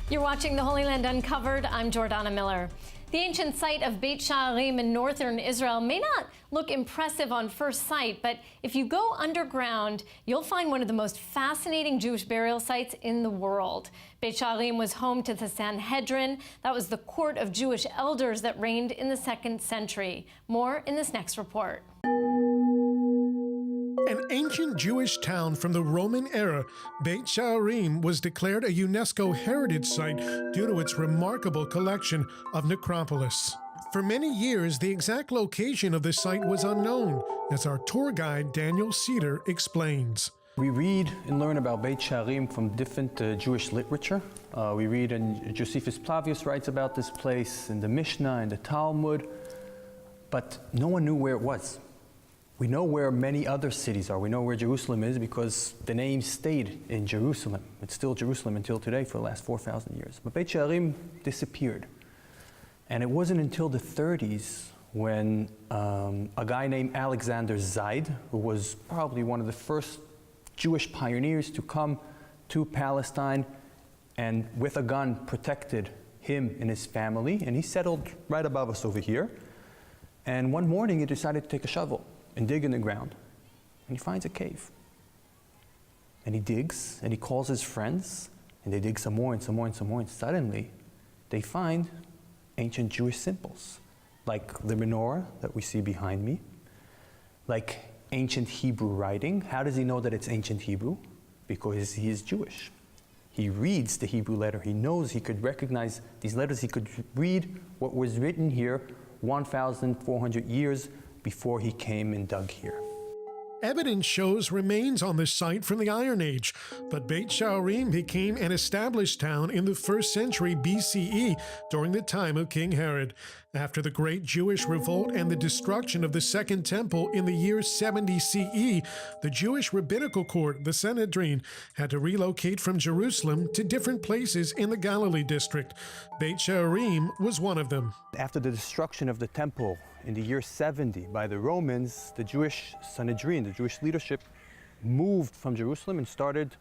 You're watching The Holy Land Uncovered. I'm Jordana Miller. The ancient site of Beit Shearim in northern Israel may not look impressive on first sight, but if you go underground, you'll find one of the most fascinating Jewish burial sites in the world. Beit Shearim was home to the Sanhedrin. That was the court of Jewish elders that reigned in the 2nd century. More in this next report. An ancient Jewish town from the Roman era, Beit Shearim was declared a UNESCO heritage site due to its remarkable collection of necropolis. For many years, the exact location of the site was unknown, as our tour guide Daniel Cedar explains. We read and learn about Beit Shearim from different Jewish literature. We read, and Josephus Flavius writes about this place in the Mishnah and the Talmud, but no one knew where it was. We know where many other cities are. We know where Jerusalem is because the name stayed in Jerusalem. It's still Jerusalem until today for the last 4,000 years. But Beit Shearim disappeared. And it wasn't until the 30s when a guy named Alexander Zaid, who was probably one of the first Jewish pioneers to come to Palestine and with a gun protected him and his family. And he settled right above us over here. And one morning he decided to take a shovel and dig in the ground, and he finds a cave. And he digs, and he calls his friends, and they dig some more and some more and some more, and suddenly they find ancient Jewish symbols, like the menorah that we see behind me, like ancient Hebrew writing. How does he know that it's ancient Hebrew? Because he is Jewish. He reads the Hebrew letter. He knows, he could recognize these letters. He could read what was written here 1,400 years before he came and dug here. Evidence shows remains on the site from the Iron Age, but Beit Shearim became an established town in the 1st century BCE during the time of King Herod. After the Great Jewish Revolt and the destruction of the Second Temple in the year 70 CE, the Jewish rabbinical court, the Sanhedrin, had to relocate from Jerusalem to different places in the Galilee district. Beit Shearim was one of them. After the destruction of the temple in the year 70 by the Romans, the Jewish Sanhedrin, the Jewish leadership, moved from Jerusalem and started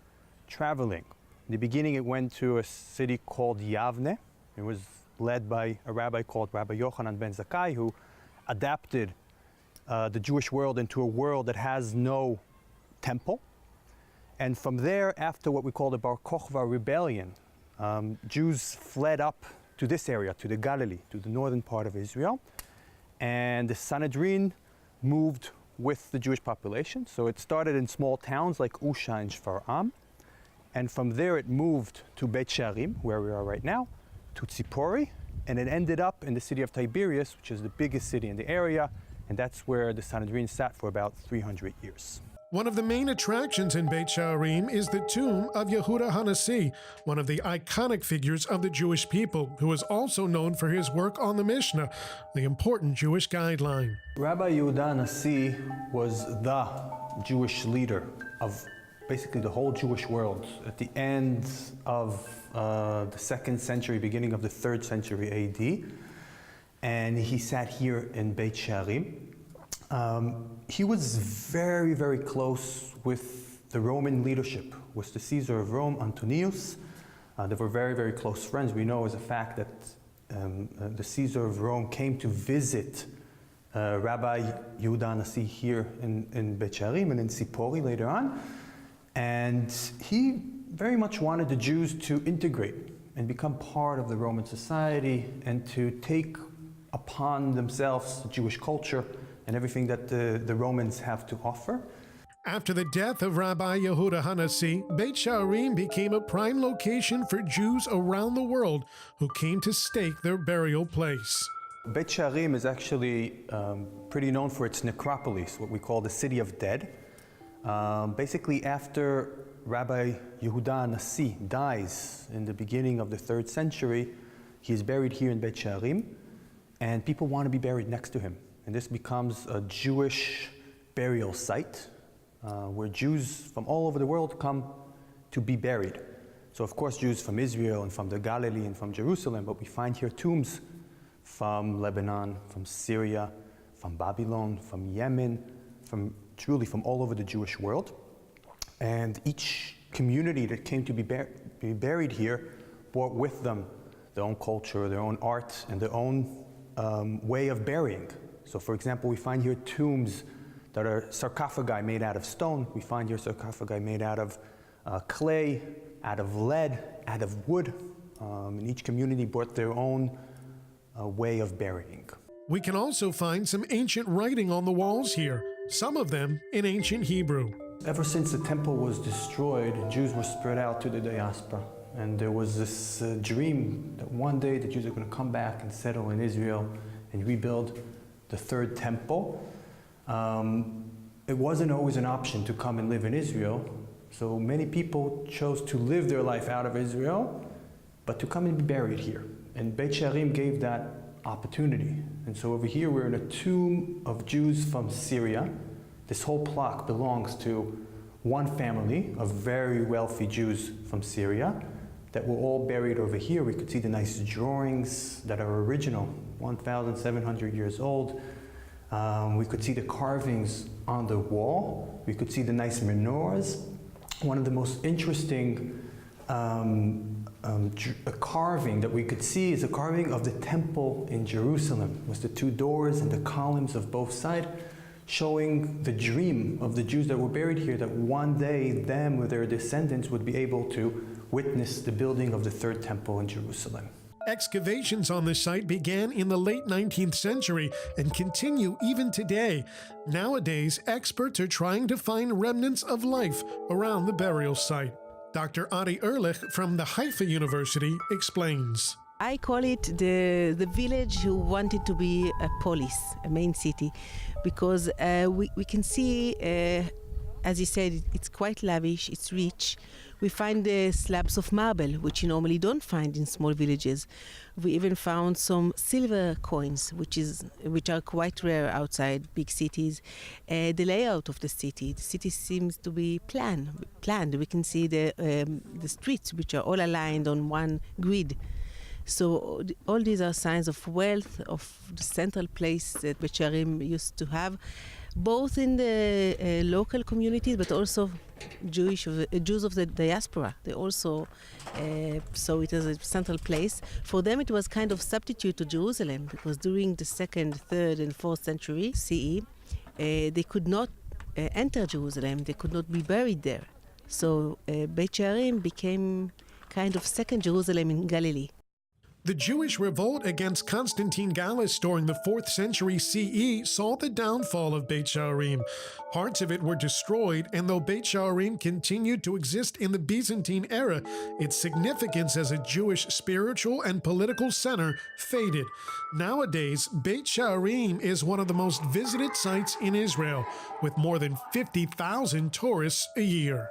traveling. In the beginning, it went to a city called Yavne. It was led by a rabbi called Rabbi Yochanan ben Zakkai, who adapted the Jewish world into a world that has no temple. And from there, after what we call the Bar Kokhba rebellion, Jews fled up to this area, to the Galilee, to the northern part of Israel. And the Sanhedrin moved with the Jewish population. So it started in small towns like Usha and Shfar'am. And from there it moved to Beit Shearim, where we are right now, to Tzipori, and it ended up in the city of Tiberias, which is the biggest city in the area, and that's where the Sanhedrin sat for about 300 years. One of the main attractions in Beit Shearim is the tomb of Yehuda HaNasi, one of the iconic figures of the Jewish people, who is also known for his work on the Mishnah, the important Jewish guideline. Rabbi Yehuda HaNasi was the Jewish leader of basically the whole Jewish world at the end of the 2nd century, beginning of the 3rd century AD. And he sat here in Beit Shearim. He was very, very close with the Roman leadership, with the Caesar of Rome, Antonius. They were very, very close friends. We know as a fact that the Caesar of Rome came to visit Rabbi Yehuda HaNasi here in Beit Shearim and in Tzipori later on. And he very much wanted the Jews to integrate and become part of the Roman society and to take upon themselves the Jewish culture and everything that the Romans have to offer. After the death of Rabbi Yehuda HaNasi, Beit Shearim became a prime location for Jews around the world who came to stake their burial place. Beit Shearim is actually pretty known for its necropolis, what we call the City of Dead. Basically, after Rabbi Yehuda HaNasi dies in the beginning of the 3rd century, he is buried here in Beit Shearim, and people want to be buried next to him. And this becomes a Jewish burial site where Jews from all over the world come to be buried. So of course Jews from Israel and from the Galilee and from Jerusalem, but we find here tombs from Lebanon, from Syria, from Babylon, from Yemen, truly from all over the Jewish world. And each community that came to be buried here brought with them their own culture, their own art, and their own way of burying. So for example, we find here tombs that are sarcophagi made out of stone. We find here sarcophagi made out of clay, out of lead, out of wood. And each community brought their own way of burying. We can also find some ancient writing on the walls here, some of them in ancient Hebrew. Ever since the temple was destroyed, Jews were spread out to the diaspora. And there was this dream that one day the Jews are going to come back and settle in Israel and rebuild the third temple. It wasn't always an option to come and live in Israel, so many people chose to live their life out of Israel, but to come and be buried here. And Beit Shearim gave that opportunity. And so over here we're in a tomb of Jews from Syria. This whole plaque belongs to one family of very wealthy Jews from Syria that were all buried over here. We could see the nice drawings that are original, 1,700 years old. We could see the carvings on the wall. We could see the nice menorahs. One of the most interesting carving that we could see is a carving of the temple in Jerusalem, with the two doors and the columns of both sides, showing the dream of the Jews that were buried here, that one day them or their descendants would be able to witness the building of the third temple in Jerusalem. Excavations on the site began in the late 19th century and continue even today. Nowadays, experts are trying to find remnants of life around the burial site. Dr. Adi Ehrlich from the Haifa University explains. I call it the village who wanted to be a polis, a main city, because we can see, as you said, it's quite lavish, it's rich. We find the slabs of marble, which you normally don't find in small villages. We even found some silver coins, which are quite rare outside big cities. The layout of the city seems to be planned. We can see the streets, which are all aligned on one grid. So all these are signs of wealth, of the central place that Beit Shearim used to have, both in the local communities, but also Jews of the diaspora. They also saw it as a central place. For them, it was kind of substitute to Jerusalem, because during the 2nd, 3rd, and 4th century CE, they could not enter Jerusalem. They could not be buried there. So Beit Shearim became kind of second Jerusalem in Galilee. The Jewish revolt against Constantine Gallus during the 4th century CE saw the downfall of Beit Shearim. Parts of it were destroyed, and though Beit Shearim continued to exist in the Byzantine era, its significance as a Jewish spiritual and political center faded. Nowadays, Beit Shearim is one of the most visited sites in Israel, with more than 50,000 tourists a year.